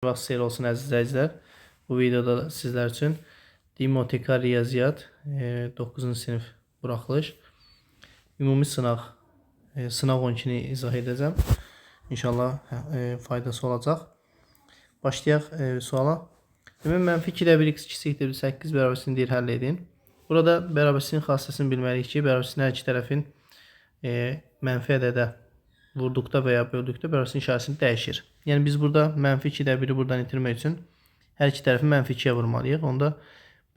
Vaxt xeyir olsun əziz izləyicilər. Bu videoda sizlər üçün Dimotekar Riyaziyyat 9-cu sinif buraxılış ümumi sınaq 12-ni izah edəcəm. İnşallah faydası olacaq. Başlayaq suala. Demək, mənfi 2-də 1 x kiçikdir 8 bərabərsini deyir, həll edin. Burada bərabərsinin xassəsini bilməliyik ki, bərabərsinin hər iki tərəfin mənfi ədədə vurduqda və ya böldükdə bərabərsinin işarəsini dəyişir. Yəni biz burada mənfi 2-də 1-i buradan itirmək üçün hər iki tərəfi mənfi 2-yə vurmalıyıq. Onda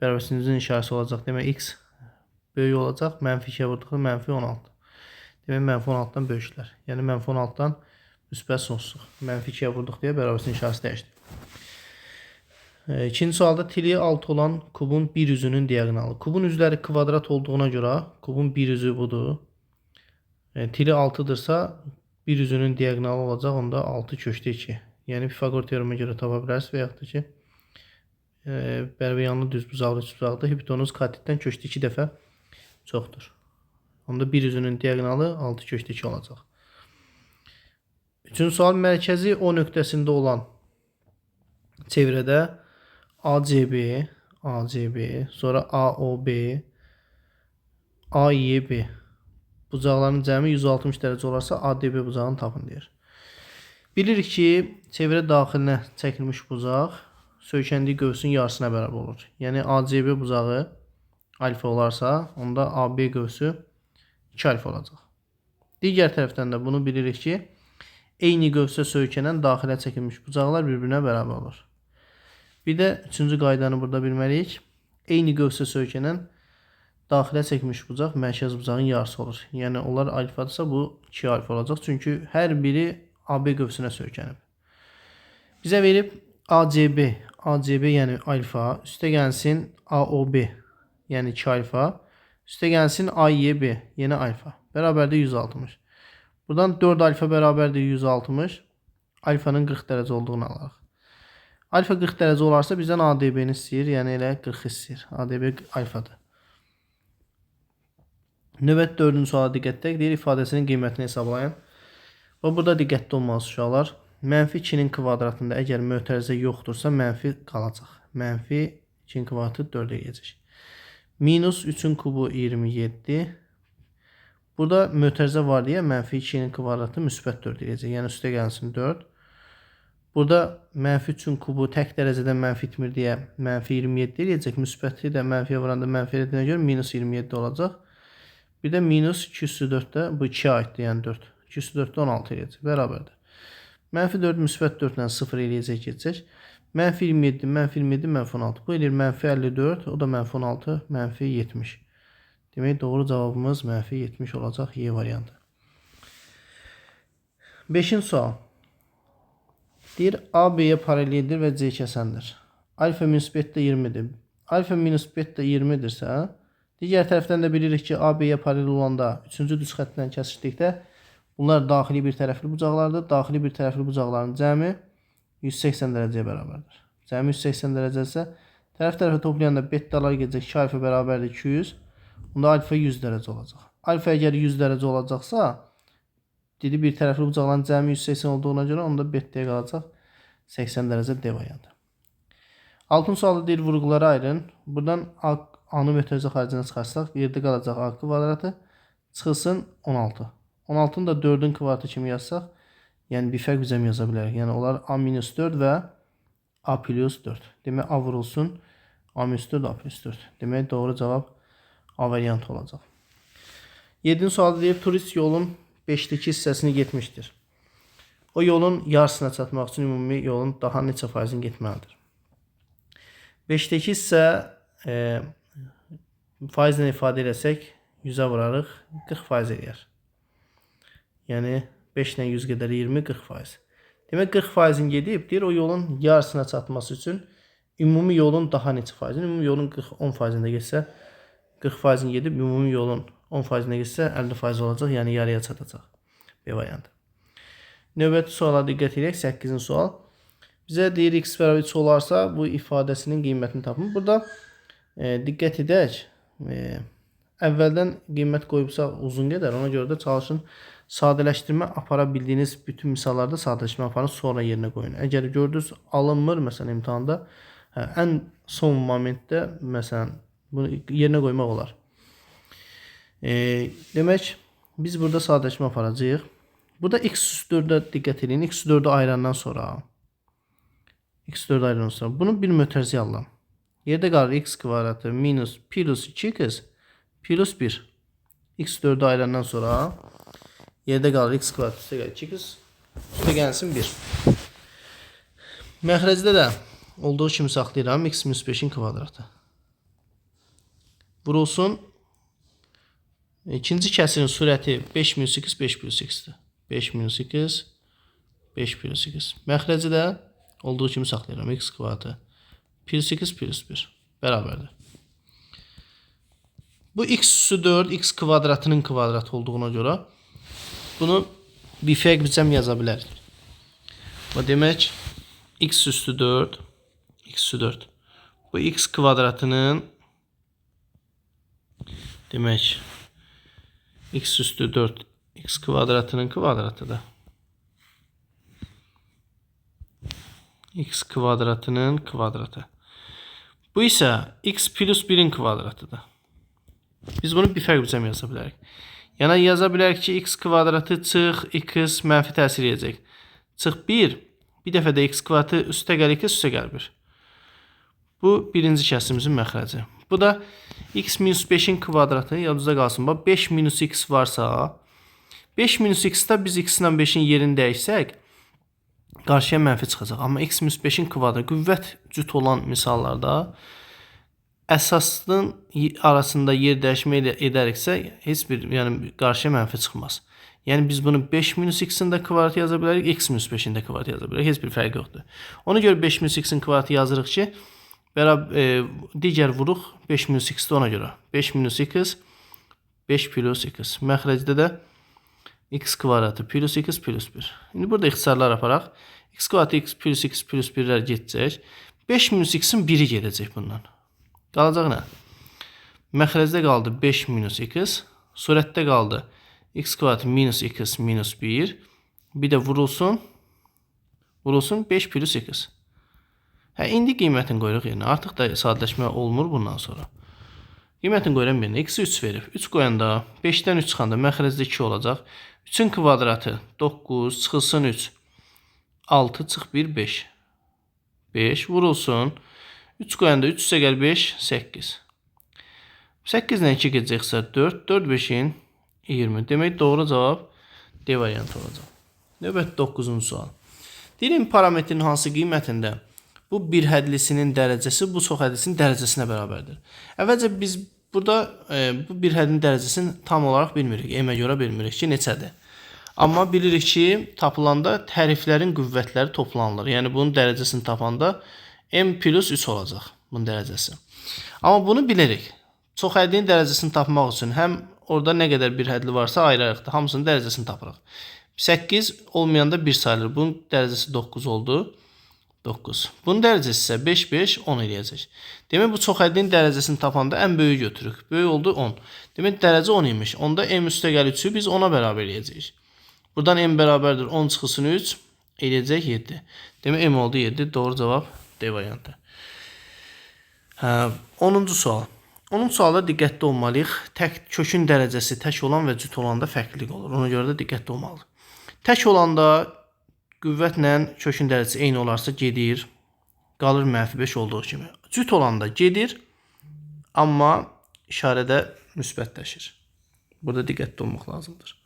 bərabərsinizin işarəsi olacaq. Demək, x böyük olacaq. Mənfi 2-yə vurduqda mənfi 16. Demək, mənfi 16-dan böyüklər. Yəni mənfi 16-dan müsbət sonsuzluq. Mənfi 2-yə vurduq deyə bərabərsinin işarəsi dəyişdi. İkinci sualda tili 6 olan kubun bir üzünün diagonalı. Kubun üzləri kvadrat olduğuna görə kubun bir üzü budur. Tili 6-dırsa bir üzünün diagonalı olacaq, onda 6 köşdə 2. Yəni Pifagor teoremə görə tapa bilərsiniz və yaxud da ki, bərabər düzbucaqlı üçbucaqda hipotenuz katitdən köşdə 2 dəfə çoxdur. Onda bir üzünün diagonalı 6 köşdə 2 olacaq. Üçüncü sual, mərkəzi O nöqtəsində olan çevrədə ACB, sonra AOB, AYB bucaqların cəmi 160 dərəcə olarsa ADB bucağını tapın deyir. Bilirik ki, çevrə daxilinə çəkilmiş bucaq söykəndiyi qövsün yarısına bərabər olur. Yəni ACB bucağı alfa olarsa, onda AB qövsü 2 alfa olacaq. Digər tərəfdən də bunu bilirik ki, eyni qövsə söykənən daxilə çəkilmiş bucaqlar bir-birinə bərabər olur. Bir də üçüncü qaydanı burada bilməliyik. Eyni qövsə söykənən daxilə çəkilmiş bucaq mərkəz bucağın yarısı olur. Yəni onlar alfadırsa bu 2 alfa olacaq. Çünki hər biri AB qövsünə söykənib. Bizə verib ACB yəni alfa, üstə gəlsin AOB yəni 2 alfa, üstə gəlsin AYB yəni alfa. Bərabərdir 160. Buradan 4 alfa bərabərdir 160. Alfanın 40 dərəcə olduğunu alırıq. Alfa 40 dərəcə olarsa bizdən ADB-ni istəyir, yəni elə 40 istəyir. ADB alfadır. Növbət 4-cü suala diqqətlə deyir, ifadəsinin qiymətini hesablayın. Və burada diqqətli olmalısınız uşaqlar. Mənfi 2-nin kvadratında əgər mötərizə yoxdursa mənfi qalacaq. Mənfi 2-nin kvadratı 4 eləyəcək. Minus 3-ün kubu 27. Burada mötərizə var deyə mənfi 2-nin kvadratı müsbət 4 eləyəcək. Yəni üstə gəlsin 4. Burada mənfi 3-ün kubu tək dərəcədən mənfi itmir deyə mənfi 27 eləyəcək. Müsbəti də mənfiyə vuranda mənfi elədiyinə görə minus 27 olacaq. Bir də minus 2/4-də bu 2-yə aiddir, yəni 4. 2/4-də 16 eləyəcək, bərabərdir. Mənfi 4 müsbət 4-lə 0 eləyəcək, geçəcək. Mənfi 27, mənfi 27, mənfi 16. Bu eləyir mənfi 54, o da mənfi 16, mənfi 70. Demək, doğru cavabımız mənfi 70 olacaq, Y variantı. 5-ci sual. Deyir, AB-yə paraleldir və C kəsəndir. Alfa minus beta 20-dir. Alfa minus beta 20-dirsə, digər tərəfdən də bilirik ki, AB-yə paralel olanda 3-cü düz xətdən kəsirdikdə bunlar daxili bir tərəfli bucaqlardır. Daxili bir tərəfli bucaqların cəmi 180 dərəcəyə bərabərdir. Cəmi 180 dərəcəsə, tərəf-tərəfə toplayanda betalar gedəcək 2 alfa bərabərdir 200. Onda alfa 100 dərəcə olacaq. Alfa əgər 100 dərəcə olacaqsa, dedi bir tərəfli bucaqların cəmi 180 olduğuna görə onda betaya qalacaq 80 dərəcə D variantı. 6-cı sualda deyir, vurğuları ayırın. Buradan A-nı mötərizə xaricinə çıxarsaq, yerdə qalacaq A kvadratı, çıxılsın 16. 16-nı da 4-ün kvadratı kimi yazsaq, yəni bir fərq bizə yaza bilərik. Yəni onlar A-4 və A+4. Demək, A vurulsun, A-4, A+4. Demək, doğru cavab A variantı olacaq. 7-ci sualda deyir, turist yolun 5-dəki hissəsini getmişdir. O yolun yarısına çatmaq üçün ümumi yolun daha neçə faizini getməlidir? 5-dəki hissə faizlə ifadə eləsək 100-ə vurarıq, 40% eləyər. Yəni 5 ilə 100 qədər 20, 40%. Demək 40%-in gedib, deyir o yolun yarısına çatması üçün ümumi yolun daha neçə faizini, ümumi yolun 10%-ində getsə 40%-in gedib, ümumi yolun 10%-ində getsə 50% olacaq, yəni yarıya çatacaq. B variantı. Növbəti suala diqqət edək, 8-ci sual. Bizə deyir, x bərabər 3 olarsa bu ifadəsinin qiymətini tapın. Burada diqqət edək. Əvvəldən qiymət qoyubsa uzun qədər, ona görə də çalışın sadələşdirmə apara bildiyiniz bütün misallarda sadələşdirmə aparın, sonra yerinə qoyun. Əgər gördünüz alınmır, məsələn imtahanda, ən son momentdə məsələn bunu yerinə qoymaq olar. Demək, biz burada sadələşdirmə aparacağıq. Burada x üstü 4-ə diqqət edin. X üstü 4-ü ayırandan sonra bunu bir mötərizə alalım. Yerdə qalır x kvadratı minus plus 2x plus 1. X 4'ü ayırandan sonra yerdə qalır x kvadratı üstə gəlir 2x üstə gəlsin 1. Məxrəcdə də olduğu kimi saxlayıram x minus 5'in kvadratı. Vurulsun. İkinci kəsirin surəti 5 minus x 5 plus x-dir. 5 minus x 5 plus x. Məxrəci də olduğu kimi saxlayıram x kvadratı plus x plus 1 bərabərdir. Bu x üssü 4 x kvadratının kvadratı olduğuna görə bunu bir fərq bizəm yaza bilərik. Bu demək x üssü 4 bu x kvadratının demək x üstü 4 x kvadratının kvadratıdır. X kvadratının kvadratı. Bu isə x plus 1'in kvadratıdır. Biz bunu bir fərq bizəm yaza bilərik. Yəni yaza bilərik ki x kvadratı çıx x mənfi təsir edəcək. Çıx 1 bir dəfə də x kvadratı üstə gəlir 2 üstə gəlir 1. Bu birinci kəsimizin məxrəci. Bu da x minus 5'in kvadratı yadınızda qalsın. 5 minus x varsa 5 minus x-da biz x ilə 5'in yerini dəyişsək qarşıya mənfi çıxacaq. Amma x minus 5'in kvadratı qüvvət cüt olan misallarda əsasın arasında yer dəyişmə edəriksə heç bir qarşıya mənfi çıxmaz. Yəni biz bunu 5 minus x-in də kvadratı yaza bilərik, x minus 5'in də kvadratı yaza bilərik. Heç bir fərq yoxdur. Ona görə 5 minus x-in kvadratı yazırıq ki digər vuruq 5 minus x-də ona görə. 5 minus x 5 plus x. Məxrəcdə də x kvadratı plus x plus 1. İndi burada ixtisarlar aparaq. X kvadratı x plus x plus 1'lər getəcək. 5 minus x-in 1'i gedəcək bundan. Qalacaq nə? Məxrəcdə qaldı 5 minus x. Surətdə qaldı x kvadratı minus x minus 1. Bir də vurulsun 5 plus x. İndi qiymətini qoyuruq yerinə. Artıq da sadələşmə olmur bundan sonra. Qiymətini qoyuram yerinə. X-i 3 verib. 3 qoyanda 5'dən 3 çıxanda məxrəcdə 2 olacaq. 3'ün kvadratı 9 çıxılsın 3. 6 çıx 1 5. 5 vurulsun. 3 qoyanda 3 üstə gəl 5 8. 8 ilə 2 gedəcəksə 4. 4 5'in 20. Demək doğru cavab D variantı olacaq. Növbət 9-cu sual. Deyilin parametrin hansı qiymətində bu bir hədlisinin dərəcəsi bu çox hədlisinin dərəcəsinə bərabərdir. Əvvəlcə biz burada bu bir hədin dərəcəsini tam olaraq bilmirik. M-ə görə bilmirik ki neçədir. Amma bilirik ki tapılanda təriflərin qüvvətləri toplanılır. Yəni bunun dərəcəsini tapanda M plus 3 olacaq bunun dərəcəsi. Amma bunu bilirik. Çox hədlinin dərəcəsini tapmaq üçün həm orada nə qədər bir hədli varsa ayırarıq da hamısının dərəcəsini tapırıq. 8 olmayanda 1 sayılır. Bunun dərəcəsi 9 oldu. 9. Bunun dərəcəsi isə 5, 5, 10 eləyəcək. Demək, bu çox hədlinin dərəcəsini tapanda ən böyüyü götürük. Böyük oldu 10. Demək, dərəcə 10 imiş. Onda m üstə gəl 3'ü biz 10'a bərabər eləyəcəyik. Buradan m bərabərdir 10 çıxılsın 3 eləyəcək 7. Demək, m oldu 7. Doğru cavab D variantı. 10-cu sual. 10-cu sualda diqqətli olmalıyıq. Kökün dərəcəsi tək olan və cüt olanda fərqlilik olur. Ona görə də diqqətli olmalıyıq. Tək olanda qüvvətlə kökün dərəcəsi eyni olarsa gedir. Qalır -5 olduğu kimi. Cüt olanda gedir. Amma işarədə müsbətləşir. Burada diqqətli olmaq lazımdır.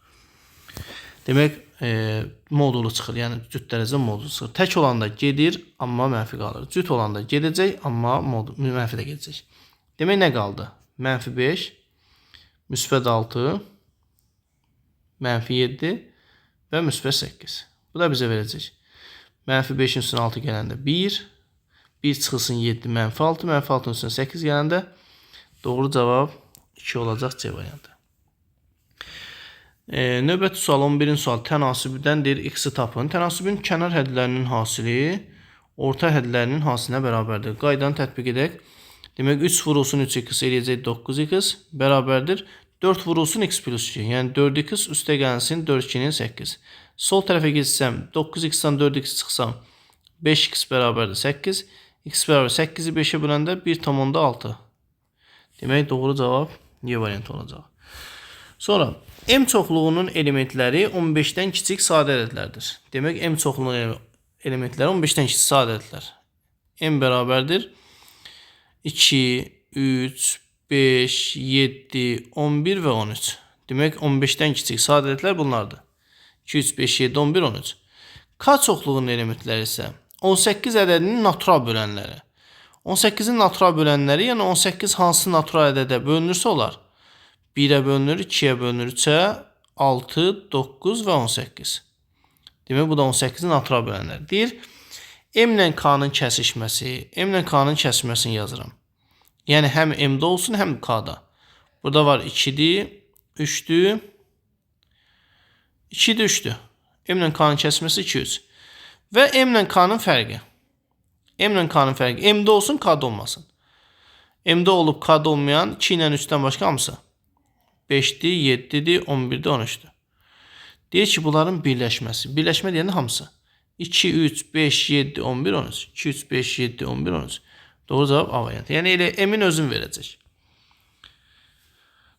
Demək, modulu çıxır. Yəni cüt dərəcə modulu çıxır. Tək olanda gedir, amma mənfi qalır. Cüt olanda gedəcək, amma mənfi də gedəcək. Demək, nə qaldı? -5, -6, -7 və -8. Bu da bizə verəcək. -5'in üstünə 6 gələndə 1. 1 çıxılsın 7, -6. -6'ın üstünə 8 gələndə doğru cavab 2 olacaq C variantı. Növbəti sual 11-ci sual tənasübdəndir. X-i tapın. Tənasübün kənar hədlərinin hasili orta hədlərinin hasilinə bərabərdir. Qaydanı tətbiq edək. Demək 3 vurulsun 3x eləyəcək 9x bərabərdir. 4 vurulsun x plus 2. Yəni 4x üstə gəlsin 4-2-nin 8. Sol tərəfə geçsəm 9x-dan 4x çıxsam 5x bərabərdir 8. X bərabər 8-i 5-ə böləndə 1,6. Demək doğru cavab Y variantı olacaq. Sonra M çoxluğunun elementləri 15-dən kiçik sadə ədədlərdir. Demək M çoxluğunun elementləri 15-dən kiçik sadə ədədlər. M bərabərdir 2, 3, 5, 7, 11 və 13. Demək 15-dən kiçik sadə ədədlər bunlardır. 2, 3, 5, 7, 11, 13. K çoxluğunun elementləri isə 18 ədədinin natural bölənləri. 18-in natural bölənləri, yəni 18 hansı natural ədədə bölünürsə olar. 1-ə bölünür, 2-yə bölünür, 3-ə, 6, 9 və 18. Demək, bu da 18-in natural bölənləri. Deyir, M ilə K-nın kəsişməsi, M ilə K-nın kəsişməsini yazıram. Yəni, həm M-də olsun, həm K-da. Burada var 2-dir, 3-dür, 2-dir, 3-dür. M ilə K-nın kəsişməsi 2, 3. Və M ilə K-nın fərqi. M ilə K-nın fərqi. M-də olsun, K-da olmasın. M-də olub K-da olmayan 2 ilə 3-dən başqa hamısı. 5-dir, 7-dir, 11-dir, 13-dür. Deyir ki, bunların birləşməsi. Birləşmə deyəndə hamısı. 2, 3, 5, 7, 11, 13. 2, 3, 5, 7, 11, 13. Doğru cavab A variantı. Yəni, elə M-in özünü verəcək.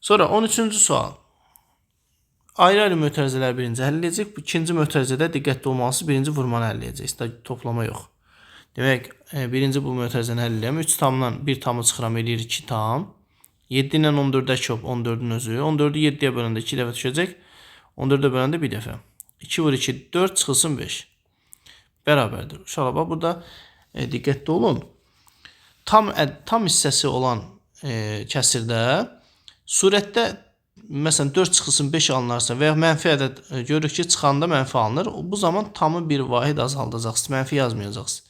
Sonra 13-cü sual. Ayrı-ayrı mötərizələr birinci həll edəcək. İkinci mötərizədə diqqətli olmalısınız. Birinci vurmanı həll edəcək. Toplama yox. Demək, birinci bu mötərizəni həll edəm. 3 tamdan 1 tamı çıxıram, eləyir 2 tam. 7 ilə 14-ə çöp, 14-ün özü. 14-ü 7-yə böləndə 2 dəfə düşəcək. 14-ə böləndə 1 dəfə. 2 vur 2, 4 çıxılsın 5. Bərabərdir. Uşaqlar, bax, burada diqqətli olun. Tam hissəsi olan kəsirdə surətdə məsələn 4 çıxılsın 5 alınarsa və ya mənfi ədəd görürük ki, çıxanda mənfi alınır. Bu zaman tamı bir vahid azaldacaqsınız. Mənfi yazmayacaqsınız.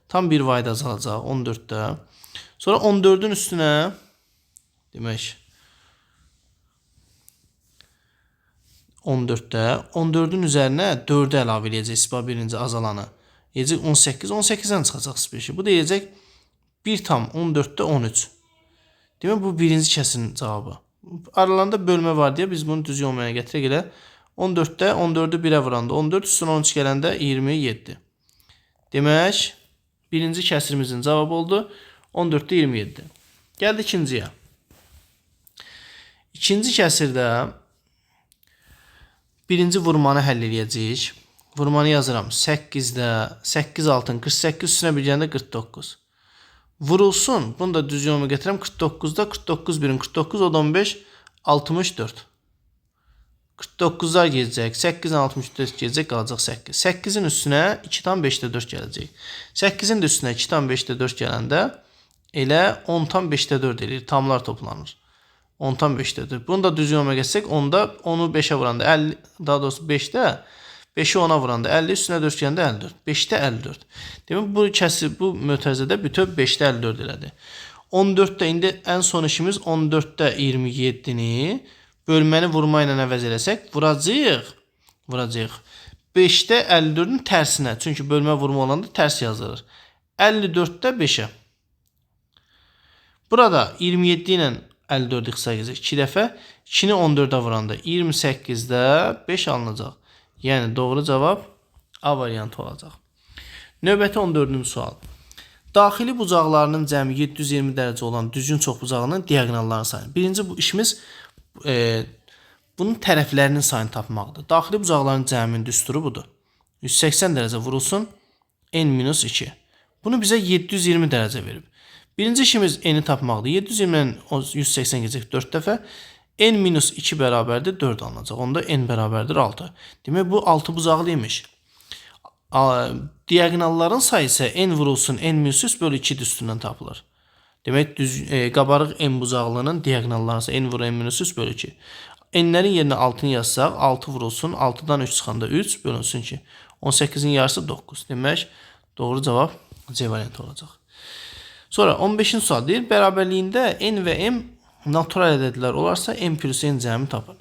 Tam bir vahid azalacaq 14-də. Sonra 14-ün üstünə demək 14-də 14-ün üzərinə 4-ü əlavə edəcək. İsbab birinci azalanı. Edəcək 18. 18-dən çıxacaq 5-i. Bu da edəcək 1 tam 14-də 13. Demək, bu birinci kəsirin cavabı. Aralarında bölmə var deyə biz bunu düz olmaya gətirək elə. 14-də 14-ü 1-ə vuranda 14, üstünə 13 gələndə 27. Demək, birinci kəsirimizin cavabı oldu 14-də 27. Gəldi ikinciyə. İkinci kəsirdə birinci vurmanı həll edəcəyik. Vurmanı yazıram. 8-də 8 altın 48 üstünə bir gələndə 49. Vurulsun. Bunu da düz yoluma gətirəm. 49-da 49 birin 49, o da 15, 64. 49'lar gedəcək. 8-dən 64 gedəcək, qalacaq 8. 8-in üstünə 2-dan 5-də 4 gələcək. 8-in də üstünə 2-dan 5-də 4 gələndə elə 10-dan 5-də 4 eləyir. Tamlar toplanır. 10-dan 5-də 4. Bunu da düz yoluma gətirsək, 10-da 10-u 5-ə vuranda 50, daha doğrusu 5-də 5-i 10-a vuranda 50, üstünə 4 gələndə 54. 5-də 54. Demək, bu mötərizədə bütöv 5-də 54 elədi. 14-də indi ən son işimiz 14-də 27-ni bölməni vurma ilə əvəz eləsək, vuracaq. 5-də 54-ün tərsinə. Çünki bölmə vurma olanda tərs yazılır. 54-də 5-ə. Burada 27 ilə 54-ü qısa gəzək. 2 dəfə 2-ni 14-ə vuranda 28-də 5 alınacaq. Yəni, doğru cavab A variantı olacaq. Növbəti 14-cü sual. Daxili bucaqlarının cəmi 720 dərəcə olan düzgün çoxbucağının diaqonallarını sayın. Birinci işimiz bunun tərəflərinin sayını tapmaqdır. Daxili bucaqların cəminin düsturu budur. 180 dərəcə vurulsun n-2. Bunu bizə 720 dərəcə verib. Birinci işimiz n-i tapmaqdır. 720-dən 180 gələcək 4 dəfə. n-2 bərabərdir 4 alınacaq. Onda n bərabərdir 6. Demək, bu 6 bucaqlı imiş. Diaqonalların sayı isə n vurulsun n-3 bölü 2 üstündən tapılır. Demək, qabarıq n bucaqlının diaqonalları isə n vurul n-3 bölü 2. N-lərin yerinə 6-nı yazsaq, 6 vurulsun, 6-dan 3 çıxanda 3 bölünsün ki, 18-in yarısı 9. Demək, doğru cavab C variantı olacaq. Sonra 15-ci sual deyir, bərabərliyində n və m natural ədədlər olarsa, m plus n cəmi tapın.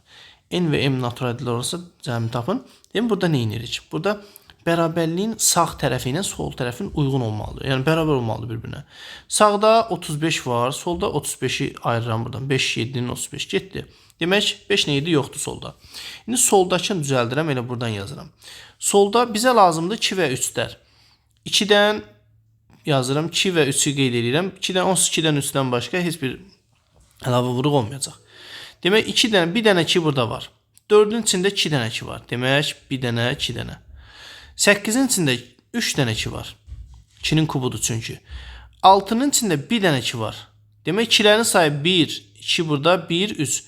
N və m natural ədədlər olarsa, cəmi tapın. Demək, burada nə edirik? Burada bərabərliyin sağ tərəfi ilə sol tərəfin uyğun olmalıdır. Yəni, bərabər olmalıdır bir-birinə. Sağda 35 var, solda 35-i ayırıram buradan. 5, 7-nin 35 getdi. Demək 5 nə idi? Yoxdur solda. İndi soldakını düzəldirəm, elə buradan yazıram. Solda bizə lazımdır 2 və 3-lər. 2-dən yazıram, 2 və 3-ü qeyd edirəm. 2-dən 12-dən 3-dən başqa heç bir əlavə vuruq olmayacaq. Demək 2 dənə, bir dənə 2 burada var. 4-ün içində 2 dənə 2 var. Demək 1 dənə, 2 dənə. 8-in içində 3 dənə 2 var. 2-nin kubudur çünki. 6-nın içində 1 dənə 2 var. Demək 2-lərin sayı 1, 2 burada, 1, 3.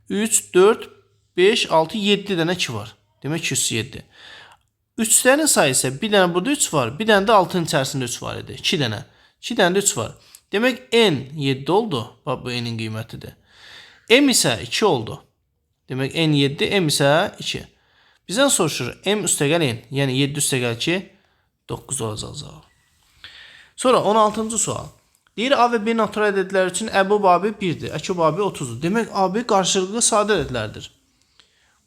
3, 4, 5, 6, 7 dənə 2 var. Demək 207. 3-lərin sayı isə bir dənə burada 3 var, bir dənə də 6-nın içərisində 3 var idi. 2 dənə. 2 dənə də 3 var. Demək n 7 oldu. Bax bu n-in qiymətidir. M isə 2 oldu. Demək n 7, m isə 2. Bizdən soruşur m üstəgəl n, yəni 7 üstəgəl 2 9 olacaq cavab. Sonra 16-cı sual. Deyir A və B natural ədədlər üçün əbub abi 1-dir, əkub abi 30-dur. Demək AB qarşılıqlı sadə ədədlərdir.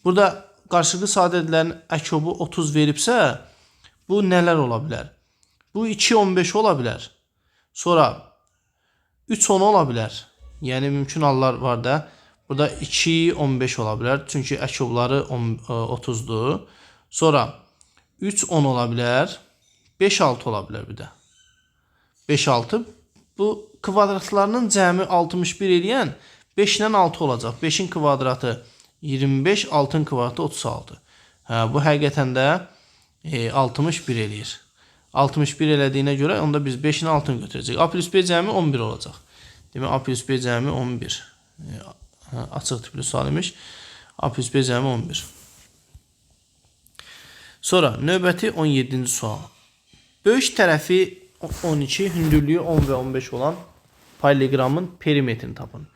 Burada qarşılıqlı sadə ədədlərin əkubu 30 veribsə, bu nələr ola bilər? Bu 2 15 ola bilər. Sonra 3 10 ola bilər. Yəni mümkün hallar var da. Burada 2 15 ola bilər. Çünki əkubları 30-dur. Sonra 3 10 ola bilər. 5 6 ola bilər bir də. 5 6. Bu kvadratlarının cəmi 61 eləyən 5 ilə 6 olacaq. 5-in kvadratı 25, 6-ın kvadratı 36. Bu həqiqətən də 61 eləyir. 61 elədiyinə görə onda biz 5-in 6-ını götürəcək. A plus B cəmi 11 olacaq. Demək A plus B cəmi 11. Açıq tipli sual imiş. A plus B cəmi 11. Sonra növbəti 17-ci sual. Böyük tərəfi 12, hündürlüyü 10 və 15 olan poliqramın perimetrini tapın.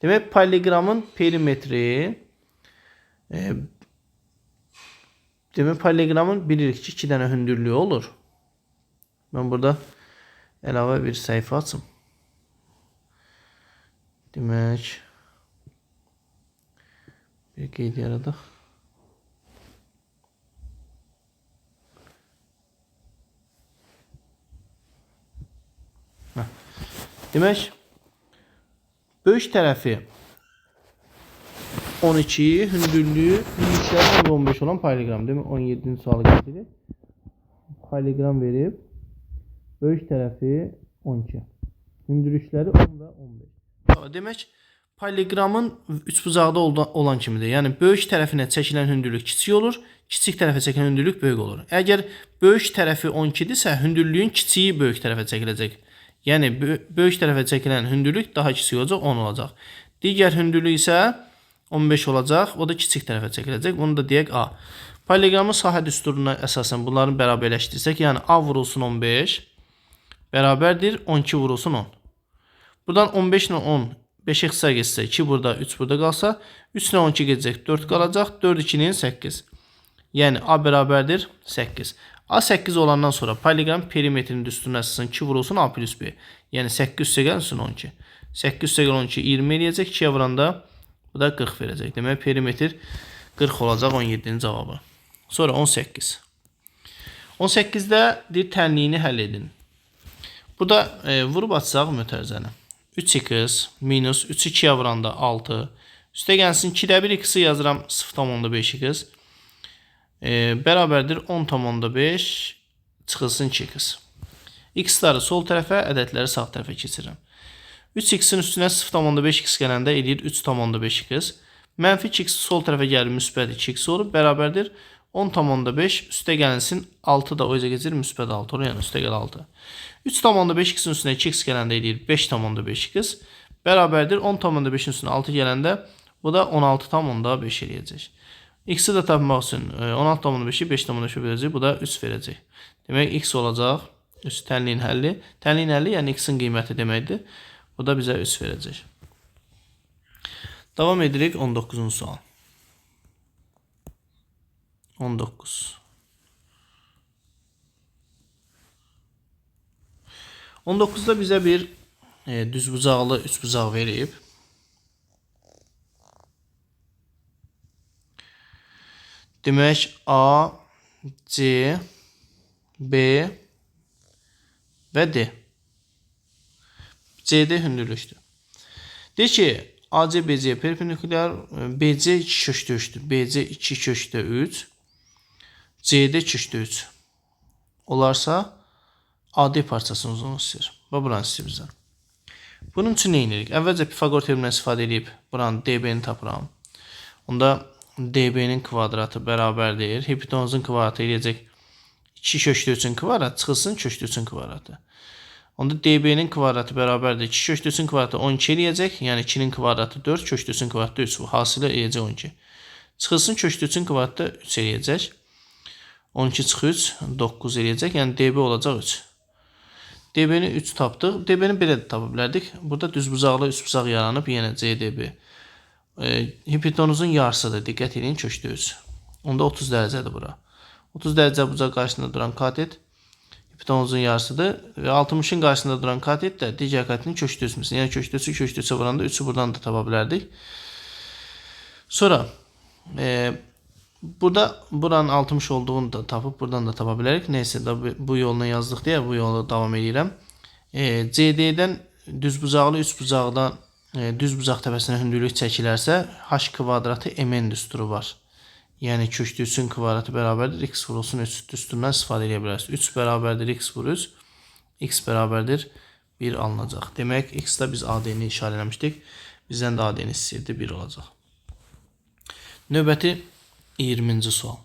Demək, poliqramın perimetri demək, poliqramın bilirik ki, 2 dənə hündürlüyü olur. Mən burada əlavə bir səhifə açım. Demək, bir qeyd yaradaq. Demək, böyük tərəfi 12, hündürlüyü 15 olan poliqram. Demək, 17-ci sualı gətirir. Poliqram verib, böyük tərəfi 12. Hündürlükləri 10 və 15. Demək, poliqramın üçbucaqda olan kimidir. Yəni, böyük tərəfinə çəkilən hündürlük kiçik olur, kiçik tərəfə çəkilən hündürlük böyük olur. Əgər böyük tərəfi 12-dirsə, hündürlüyün kiçiyi böyük tərəfə çəkiləcək. Yəni, böyük tərəfə çəkilən hündürlük daha kiçik olacaq, 10 olacaq. Digər hündürlük isə 15 olacaq, o da kiçik tərəfə çəkiləcək. Bunu da deyək A. Poliqramın sahə düsturuna əsasən bunların bərabərləşdirsək, yəni A vurulsun 15 bərabərdir 12 vurulsun 10. Buradan 15 ilə 10, 5 xısa geçsə, 2 burada, 3 burada qalsa, 3 ilə 12 gedəcək, 4 qalacaq, 4 2-nin 8. Yəni A bərabərdir 8. A 8 olandan sonra poliqram perimetrinin düsturuna əsasən 2 vurulsun A plus B. Yəni 8 üstəgəl 12. 8 üstəgəl 12 20 eləyəcək. 2-yə vuranda bu da 40 verəcək. Demək perimetr 40 olacaq 17-nin cavabı. Sonra 18. 18-də deyir tənliyini həll edin. Burada vurub açsaq mötərizəni. 3x minus 3 2-yə vuranda 6. Üstə gəlsin 2-də 1 x-i yazıram 0,5x. Bərabərdir 10,5 çıxılsın 2x. X-ları sol tərəfə, ədədləri sağ tərəfə keçirirəm. 3x-in üstünə 0,5x gələndə eləyir 3,5x. Mənfi 2x sol tərəfə gəlir, müsbət 2x olur. Bərabərdir 10,5 üstə gəlinsin 6 da o üzə keçir, müsbət 6 olur. Yəni üstə gəl 6. 3,5x-in üstünə 2x gələndə eləyir 5,5x. Bərabərdir 10,5-in üstünə 6 gələndə bu da 16,5 eləyəcək. X-i də tapmaq üçün 16,5-i 5,5 verəcək. Bu da 3 verəcək. Demək, x olacaq. 3 tənliyin həlli. Tənliyin həlli, yəni x-in qiyməti deməkdir. Bu da bizə 3 verəcək. Davam edirik 19-cu sual. 19. 19-da bizə bir düzbucaqlı üçbucaq verib. Demək, A, C, B və D. CD hündürlükdür. Deyir ki, AC BC perpendikulyar, BC 2 köşkdə 3'dür. BC 2 köşkdə 3, CD 2 köşkdə 3 olarsa AD parçasının uzunluğu istəyir. Və buranı istəyir bizdən. Bunun üçün nə edirik? Əvvəlcə Pifagor teoremindən istifadə edib buranın DB-ni tapıram. Onda DB-nin kvadratı bərabərdir. Hipotenuzun kvadratı eləyəcək 2 köşkdə 3'ün kvadratı çıxılsın köşkdə 3'ün kvadratı. Onda DB-nin kvadratı bərabərdir. 2 köşkdə 3'ün kvadratı 12 eləyəcək. Yəni 2'nin kvadratı 4, köşkdə 3'ün kvadratı 3. Bu hasilə eləyəcək 12. Çıxılsın köşkdə 3'ün kvadratı 3 eləyəcək. 12 çıx 3, 9 eləyəcək. Yəni DB olacaq 3. DB-ni 3 tapdıq. DB-ni belə də tapa bilərdik. Burada düzbucaqlı üçbucaq yaranıb. Yenə CDB. Hipotenuzun yarısıdır. Diqqət edin köşkdə 3. Onda 30 dərəcədir bura. 30 dərəcə bucaq qarşısında duran katet hipotenuzun yarısıdır. Və 60'ın qarşısında duran katet də digər katetin köşkdə 3'müsün. Yəni köşkdə 3'ü köşkdə 3'ə vuranda 3'ü buradan da tapa bilərdik. Sonra burada buranın 60 olduğunu da tapıb buradan da tapa bilərik. Neysə də bu yolla yazdıq deyə bu yolla davam edirəm. CD-dən düzbucaqlı üçbucaqdan düzbucaq təpəsinə hündürlük çəkilərsə h kvadratı mn düsturu var. Yəni köşkdə 3'ün kvadratı bərabərdir x vurulsun 3 düsturundan istifadə edə bilərsiniz. 3 bərabərdir x vur 3, x bərabərdir 1 alınacaq. Demək x-da biz AD-ni işarə eləmişdik. Bizdən də AD-ni istəyirdi 1 olacaq. Növbəti 20-ci sual.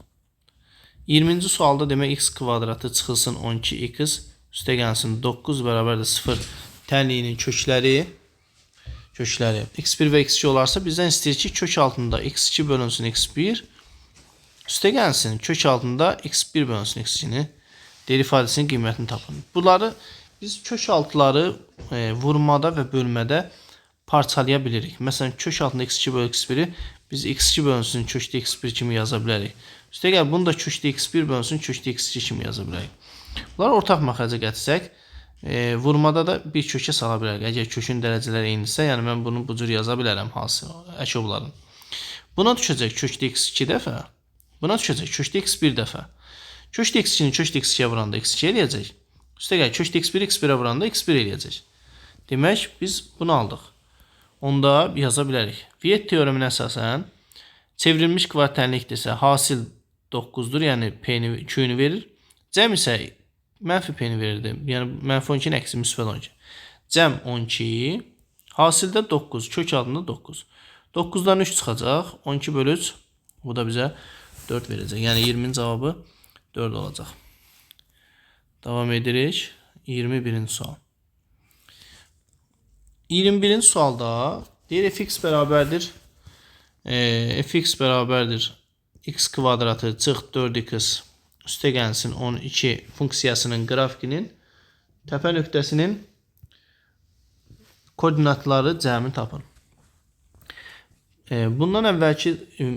20-ci sualda demək x kvadratı çıxılsın 12x üstə gəlsin 9 bərabərdir 0 tənliyinin kökləri x1 və x2 olarsa bizdən istəyir ki kök altında x2 bölünsün x1 üstə gəlsin kök altında x1 bölünsün x2-ni deyir ifadəsinin qiymətini tapın. Bunları biz kök altıları vurmada və bölmədə parçalaya bilirik. Məsələn kök altında x2 bölü x1'i biz x2 bölünsün kökdə x1 kimi yaza bilərik. Üstə gəl bunu da kökdə x1 bölünsün kökdə x2 kimi yaza bilərik. Bunları ortaq məxrəcə gətirsək vurmada da bir kökə sala bilərik. Əgər kökün dərəcələri eynidirsə, yəni mən bunu bu cür yaza bilərəm hansı əşobların. Buna düşəcək kökdə x2 dəfə. Buna düşəcək kökdə x1 dəfə. Kökdə x2-ni kökdə x2'yə vuranda x2 eləyəcək. Üstə gəl kökdə x1 x1'ə vuranda x1 eləyəcək. Demək biz bunu aldıq. Onda yaza bilərik. Viet teoreminə əsasən çevrilmiş kvadrat tənlikdirsə hasil 9'dur. Yəni p-ni 2'ni verir. Cəm isə mənfi p-ni verirdi. Yəni mənfi 12'nin əksi müsbət 12. Cəm 12. Hasildə 9. Kök altında 9. 9'dan 3 çıxacaq. 12 bölü 3. Bu da bizə 4 verəcək. Yəni 20'nin cavabı 4 olacaq. Davam edirik. 21-ci sual. 21-ci sualda deyir fx bərabərdir x kvadratı çıx 4x üstə gəlsin 12 funksiyasının qrafikinin təpə nöqtəsinin koordinatları cəmi tapın. Bundan əvvəlki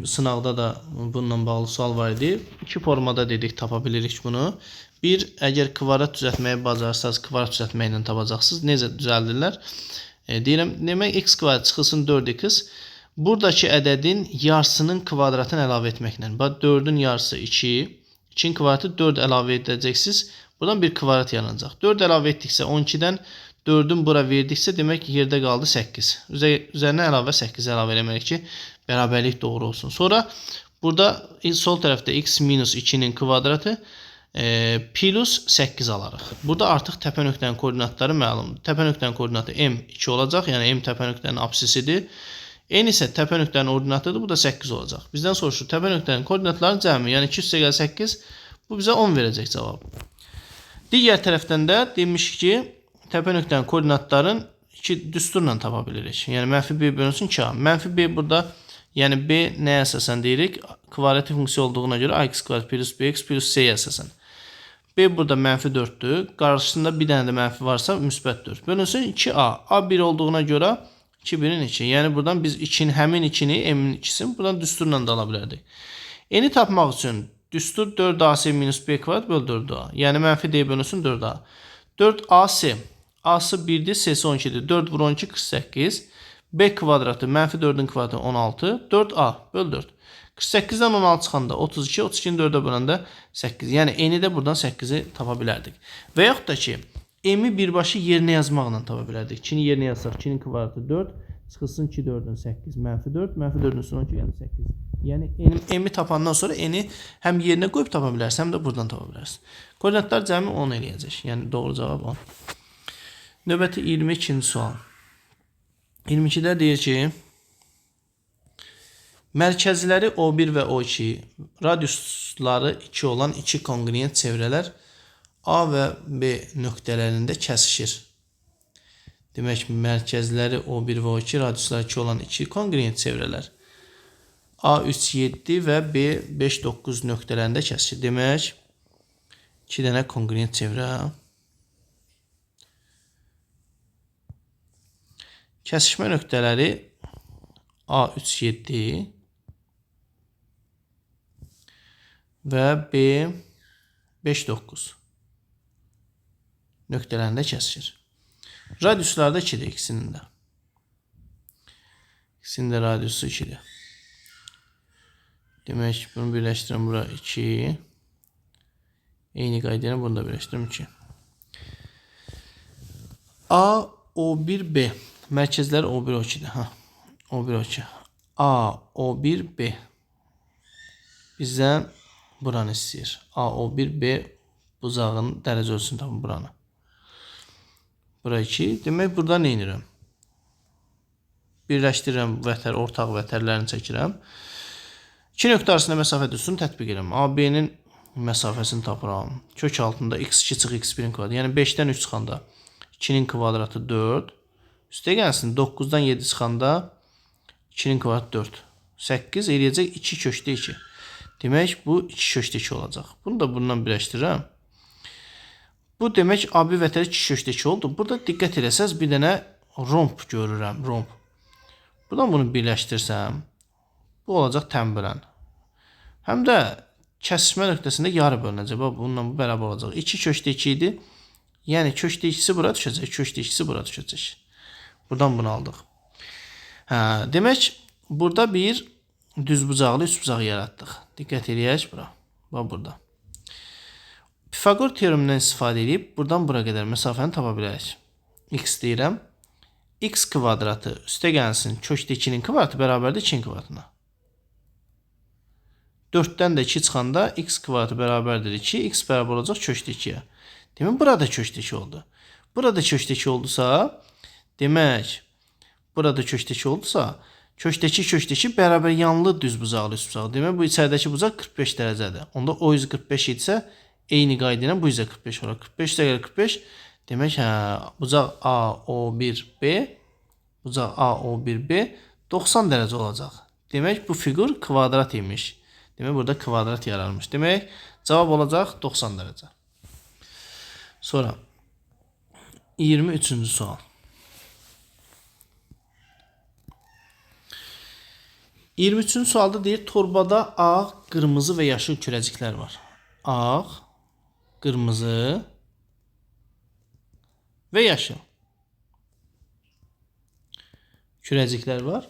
sınavda da bununla bağlı sual var idi. İki formada dedik tapa bilirik bunu. Bir, əgər kvadrat düzəltməyi bacarsanız kvadrat düzəltməklə tapacaqsınız. Necə düzəldirlər? Deyirəm, demək x kvadrat çıxılsın 4x. Buradakı ədədin yarısının kvadratını əlavə etməklə. Bax 4'ün yarısı 2. 2'nin kvadratı 4 əlavə edəcəksiniz. Buradan bir kvadrat yaranacaq. 4 əlavə etdiksə 12'dən 4'ün bura verdiksə demək yerdə qaldı 8. Üzərinə əlavə 8 əlavə eləməliyik ki bərabərlik doğru olsun. Sonra burada sol tərəfdə x minus 2'nin kvadratı plus 8 alarıq. Burada artıq təpə nöqtənin koordinatları məlumdur. Təpə nöqtənin koordinatı m2 olacaq. Yəni m təpə nöqtənin apsisidir. N isə təpə nöqtənin ordinatıdır. Bu da 8 olacaq. Bizdən soruşur təpə nöqtənin koordinatlarının cəmi. Yəni 2 üstə gəl 8. Bu bizə 10 verəcək cavab. Digər tərəfdən də demiş ki təpə nöqtənin koordinatların 2 düsturla tapa bilirik. Yəni mənfi b bölünsün 2a. Mənfi b burada yəni b nəyə əsasən deyirik? Kvadratik funksiya olduğuna görə ax kvadrat plus bx plus c-yə əsasən. B burada mənfi 4'dür. Qarşısında bir dənə də mənfi varsa müsbət 4. Bölünsün 2a. A 1 olduğuna görə 2 1'in 2. Yəni buradan biz 2'nin həmin 2'ni m'in 2'sini buradan düsturla da ala bilərdik. N'i tapmaq üçün düstur 4ac minus b kvadrat böl 4a. Yəni mənfi d bölünsün 4a. 4ac. A'sı 1'dir, c'si 12'dir. 4 vur 12 48. B kvadratı mənfi 4'ün kvadratı 16. 4a böl 4. 48'dən 16 çıxanda 32, 32'ni 4'ə böləndə 8. Yəni n'i də buradan 8'i tapa bilərdik. Və yaxud da ki, m'i birbaşa yerinə yazmaqla tapa bilərdik. 2'ni yerinə yazsaq 2'nin kvadratı 4, Çıxılsın 2 4-ün 8 mənfi 4, mənfi 4-ün üstünə 12 yəni 8. Yəni m-i tapandan sonra n-i həm yerinə qoyub tapa bilərsən, həm də buradan tapa bilərsən. Koordinatlar cəmi 10 eləyəcək. Yəni doğru cavab 10. Növbəti 22-ci sual. 22-də deyir ki, mərkəzləri O1 və O2, radiusları 2 olan iki kongruent çevrələr A və B nöqtələrində kəsişir. Demək, mərkəzləri O1 və O2, radiusları 2 olan iki kongruent çevrələr A3 7 və B5 9 nöqtələrində kəsişir. Demək, 2 dənə kongruent çevrə. Kəsişmə nöqtələri A3 7 və B5 9 nöqtələrində kəsişir. Radiusları da 2-dir ikisinin də. İkisinin də radiusu 2-dir. Demək, bunu birləşdirəm, bura 2. Eyni qaydayla bunu da birləşdirəm 2. A, O1, B. Mərkəzlər O1, O2-dir. O1, O2. A, O1, B. Bizdən buranı istəyir. A, O1, B buzağın dərəcə ölçüsünü tapın buranı. Bura 2. Demək, burada nə edirəm? Birləşdirirəm vətər, ortaq vətərlərini çəkirəm. 2 nöqtə arasında məsafə düzsünü tətbiq edirəm. AB-nin məsafəsini tapıram. Kök altında x2 çıx x1-in kvadratı. Yəni 5-dən 3 çıxanda 2-nin kvadratı 4. Üstə gəlsin 9-dan 7 çıxanda 2-nin kvadratı 4. 8 eləyəcək 2 köşdə 2. Demək, bu 2 köşdə 2 olacaq. Bunu da bundan birləşdirirəm. Bu demək, AB vətəri 2 köşdə 2 oldu. Burada diqqət eləsəz bir dənə romb görürəm. Romb. Buradan bunu birləşdirsəm, bu olacaq tənbələn. Həm də kəsişmə nöqtəsində yarı bölünəcək. Bununla bu bərabər olacaq. 2 köşdə 2 idi. Yəni köşdə 2-si bura düşəcək. Köşdə 2-si bura düşəcək. Buradan bunu aldıq. Demək, burada bir düzbucaqlı üçbucağı yaratdıq. Diqqət eləyək bura. Bax burada. Pifagor teoremindən istifadə edib buradan bura qədər məsafəni tapa bilərik. X deyirəm. X kvadratı üstə gəlsin. Köşdə 2-nin kvadratı bərabərdir 2-nin kvadratına. 4-dən də 2 çıxanda x kvadratı bərabərdir 2, x bərabər olacaq köşdə 2-yə. Demək, burada köşdə 2 oldu. Burada köşdə 2 oldusa, demək, burada köşdə 2 oldusa, köşdə 2 bərabər yanlı düzbucaqlı üçbucaq. Demək, bu içəridəki bucaq 45 dərəcədir. Onda o 145 idisə, eyni qayda ilə bu 45 olar. 45 də 45, demək, bucaq AO1B, bucaq AO1B 90 dərəcə olacaq. Demək, bu fiqur kvadrat imiş. Demək, burada kvadrat yaranmış. Demək, cavab olacaq 90 dərəcə. Sonra 23-cü sual. 23-cü sualda deyir, torbada ağ, qırmızı və yaşıl kürəciklər var. Ağ, qırmızı və yaşıl kürəciklər var.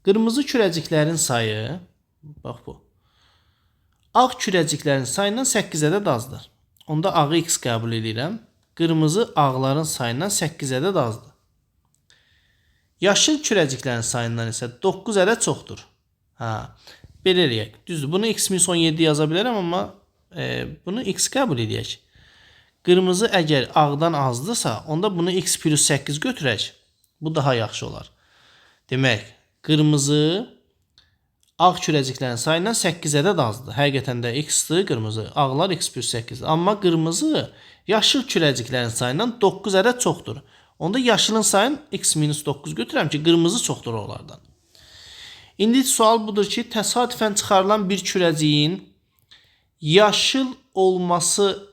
Qırmızı kürəciklərin sayı, bax bu. Ağ kürəciklərin sayından 8 ədəd azdır. Onda ağı x qəbul edirəm. Qırmızı ağların sayından 8 ədəd azdır. Yaşıl kürəciklərin sayından isə 9 ədəd çoxdur. Belə eləyək. Düzdür, bunu x-17 yaza bilərəm, amma bunu x qəbul edək. Qırmızı əgər ağdan azdırsa, onda bunu x plus 8 götürək. Bu daha yaxşı olar. Demək, qırmızı ağ kürəciklərin sayından 8 ədəd azdır. Həqiqətən də x-dir, qırmızı. Ağlar x plus 8-dir. Amma qırmızı yaşıl kürəciklərin sayından 9 ədəd çoxdur. Onda yaşılın sayını x-9 götürürəm ki, qırmızı çoxdur onlardan. İndi sual budur ki, təsadüfən çıxarılan bir kürəciyin yaşıl olması,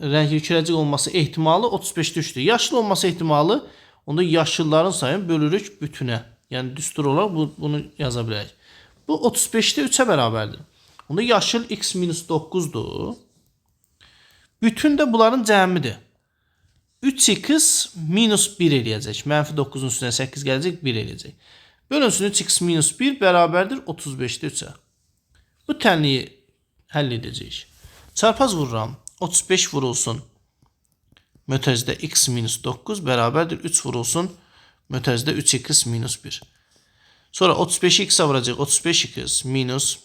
rəngli kürəcik olması ehtimalı 35 düşdür. Yaşıl olması ehtimalı, onda yaşılların sayını bölürük bütünə. Yəni düstur olaraq bunu yaza bilərik. Bu 35-də 3-ə bərabərdir. Onda yaşıl x-9-dur. Bütün də bunların cəmidir. 3x minus 1 eləyəcək. Mənfi 9-un üstünə 8 gələcək, 1 eləyəcək. Bölünsün 3x minus 1 bərabərdir 35-də 3-ə. Bu tənliyi həll edəcəyik. Çarpaz vururam. 35 vurulsun. Mötərizdə x minus 9 bərabərdir 3 vurulsun. Mötərizədə 3x minus 1. Sonra 35'i x'e vuracaq. 35x minus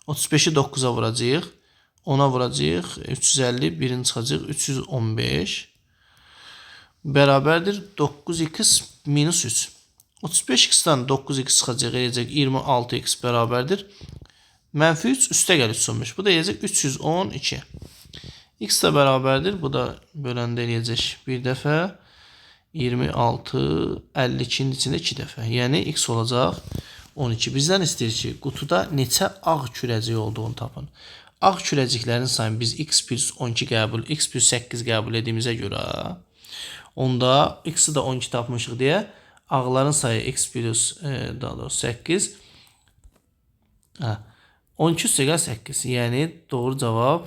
35'i 9'a vuracaq. 10'a vuracaq. 350 birini çıxacaq. 315 bərabərdir 9x minus 3. 35x'dən 9x çıxacaq. Eləyəcək 26x bərabərdir. Mənfi 3 üstə gəlir 315. Bu da eləyəcək 312. X də bərabərdir. Bu da böləndə eləyəcək bir dəfə. 26, 52'nin içində 2 dəfə. Yəni x olacaq 12. Bizdən istəyir ki, qutuda neçə ağ kürəcik olduğunu tapın. Ağ kürəciklərin sayını biz x plus 12 qəbul, x plus 8 qəbul etdiyimizə görə onda x-i də 12 tapmışıq deyə ağların sayı x plus daha doğrusu 8 12 üstə gəl 8. Yəni doğru cavab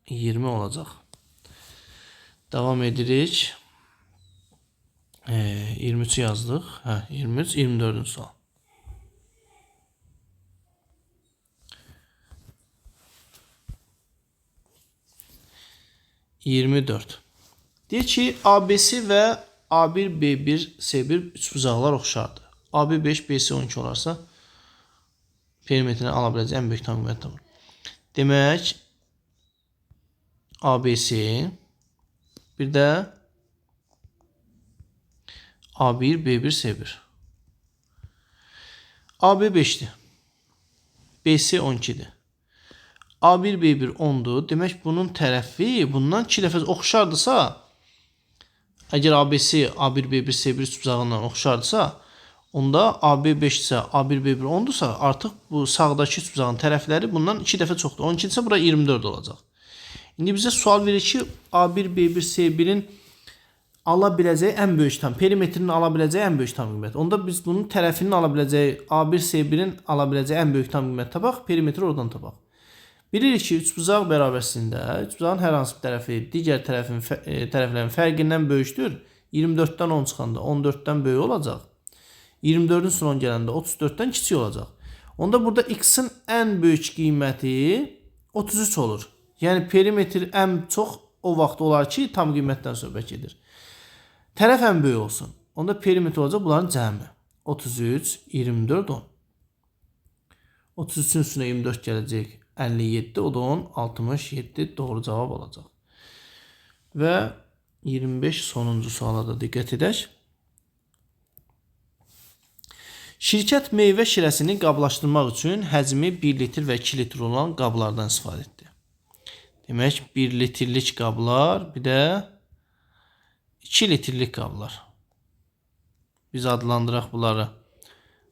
20 olacaq. Devam edirik. 23 yazdıq. 23, 24-cü sual. Deyir ki, ABC və A1, B1, C1 üçbucaqlar oxşardır. A1 5, BC 12 olarsa perimetrini ala biləcək ən böyük tam qiymət tapılır. Demək, ABC bir də A1, B1, C1. AB 5'dir. BC 12'dir. A1, B1 10'dur. Demək bunun tərəfi bundan 2 dəfə oxşardırsa, əgər ABC, A1, B1, C1 üçbucağından oxşardısa, onda AB 5 isə, A1, B1 10'dursa, artıq bu sağdakı üçbucağın tərəfləri bundan 2 dəfə çoxdur. 12 isə bura 24 olacaq. İndi bizə sual verir ki, A1, B1, C1'in ala biləcəyi ən böyük tam, perimetrinin ala biləcəyi ən böyük tam qiymət. Onda biz bunun tərəfinin ala biləcəyi, A1, C1'in ala biləcəyi ən böyük tam qiymət tapaq, perimetri oradan tapaq. Bilirik ki, üçbucaq bərabərsində üçbucağın hər hansı bir tərəfi digər tərəflərin fərqindən böyükdür. 24'dən 10 çıxanda 14'dən böyük olacaq. 24'ün son 10 gələndə 34'dən kiçik olacaq. Onda burada x-in ən böyük qiyməti 33 olur. Yəni perimetr ən çox o vaxt olar ki, tam qiymətdən söhbət gedir. Tərəf ən böyük olsun. Onda perimetr olacaq bunların cəmi. 33, 24, 10. 33'ün üstünə 24 gələcək. 57, o da 10, 67 doğru cavab olacaq. Və 25 sonuncu suala da diqqət edək. Şirkət meyvə şirəsini qablaşdırmaq üçün həcmi 1 litr və 2 litr olan qablardan istifadə etdi. Demək 1 litrlik qablar, bir də 2 litrlik qablar. Biz adlandıraq bunları.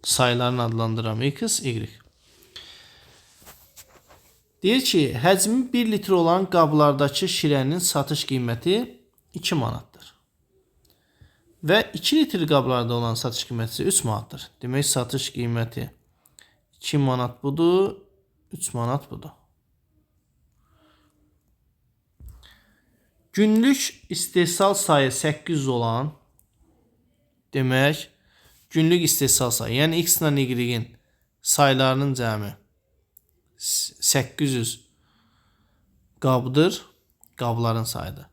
Sayılarını adlandıram. X, Y. Deyir ki, həcmi 1 litr olan qablardakı şirənin satış qiyməti 2 manatdır. Və 2 litr qablarda olan satış qiyməti 3 manatdır. Demək, satış qiyməti 2 manat budur, 3 manat budur. Günlük istehsal sayı 800 olan, demək, günlük istehsal sayı, yəni x ilə y-in sayılarının cəmi 800 qabdır, qabların sayıdır.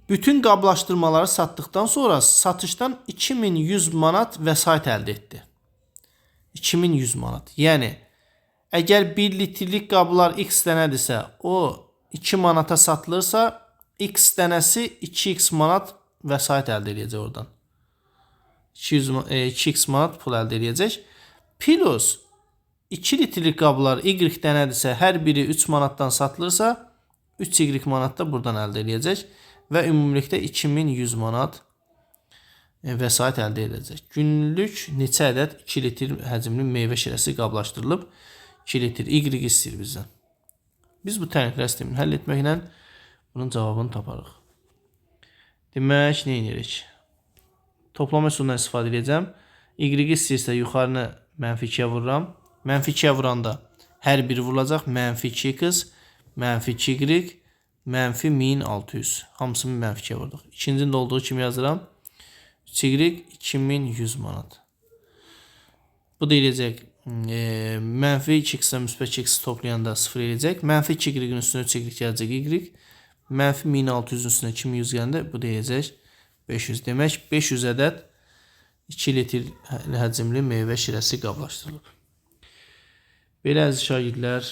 Bütün qablaşdırmaları satdıqdan sonra satışdan 2100 manat vəsait əldə etdi. 2100 manat. Yəni, əgər 1 litrlik qablar x dənədirsə, o 2 manata satılırsa, x dənəsi 2x manat vəsait əldə edəcək oradan. 2x manat pul əldə edəcək. Plus 2 litrlik qablar y dənədirsə, hər biri 3 manatdan satılırsa, 3y manat da buradan əldə edəcək. Və ümumilikdə 2100 manat vəsait əldə edəcək. Günlük neçə ədəd 2 litr həcmli meyvə şirəsi qablaşdırılıb? 2 litr y istəyir bizdən. Biz bu təriflər sistemini həll etməklə bunun cavabını taparıq. Demək, nə edirik? Toplama üsulundan istifadə edəcəm. Y istəyirsə yuxarını mənfi 2'yə vururam. Mənfi 2'yə vuranda hər biri vurulacaq. Mənfi 2x, mənfi 2y, mənfi 1600. Hamısını mənfi 2'yə vurduq. İkincinin də olduğu kimi yazıram. 3y 2100 manat. Bu da eləyəcək. Mənfi 2x ilə müsbət 2x toplayanda 0 eləyəcək. Mənfi 2y-in üstünə 3y gələcək y. Mənfi 1600-ün üstünə 2100 gələndə bu da eləyəcək 500. Demək 500 ədəd 2 litr həcmli meyvə şirəsi qablaşdırılıb. Belə əziz şagirdlər,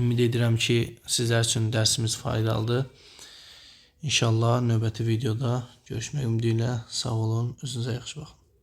ümid edirəm ki, sizlər üçün dərsimiz faydalıdır. İnşallah növbəti videoda görüşmək ümidi ilə sağ olun, özünüzə yaxşı baxın.